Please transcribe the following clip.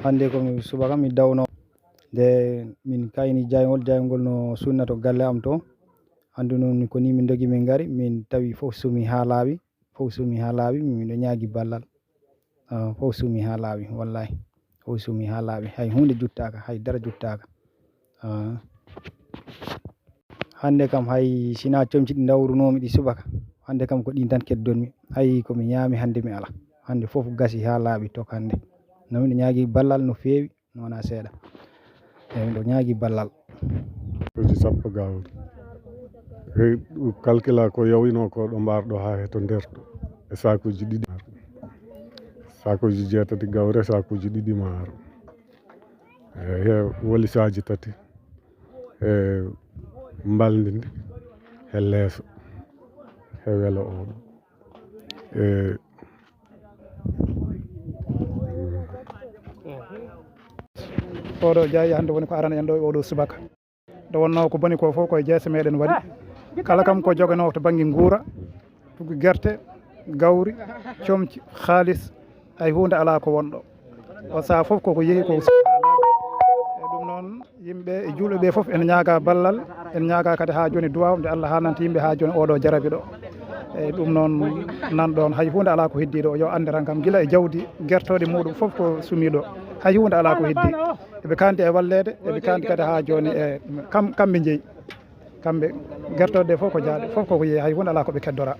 hande ko subaka mi dawno nde min kayni jayngol no sunna to galle am to andu noon ko ni min dogi min gari min tawi fof sumi ha laaɓi miɗo ñaagui ballal fof sumi ha laaɓi wallahi fof sumi ha laaɓi hay hunde juttaka haydara juttaka hande kam hay sina comci ɗi dawrunomi ɗi subaka hande kam ko ɗin tan keddonmi hay komi ñaami hande mi ala hande fof gasi ha laaɓi tok hande no miɗo ñaagui ballal no fewi wona seeɗa eyi miɗo ñaagui ballal uji sappo gawri calcula ko yawino ko ɗo mbarɗo ha heto nder ɗo e sakuji ɗiɗi sakuji 8 gawri sakuji 2 maaro e wolisaji 3 e mbaldidi e leeso e welo oɗo e oɗo jeeyi hande woni ko arana en ɗo e oɗo subaka nde wonno ko boni ko fof koye jeese meɗen waɗi kala kam ko jogano to banggue guura tugui guerte gawri comci haalis hay hunde ala ko wonɗo o saaha foof koko yeehi ko e ɗum noon yimɓe e julɓeɓe foof ene ñaaga ballal ene ñaaga kadi ha joni duwaw nde Allah haalnanta yimɓe ha joni oɗo jarabi ɗo eyyi ɗum noon nanɗon hay hunde ala ko heddiɗo yo ande tan kam guila e jawdi guertoɗe muɗum foof ko sumiɗo hay hunde ala ko heddi eɓe kanti e wallede eɓe kanti kadi ha joni e kamɓe jeeyi kamɓe guertoɗe ɗe foof ko jaaɗe foof koko yeehi hay hunde ala koɓe keddora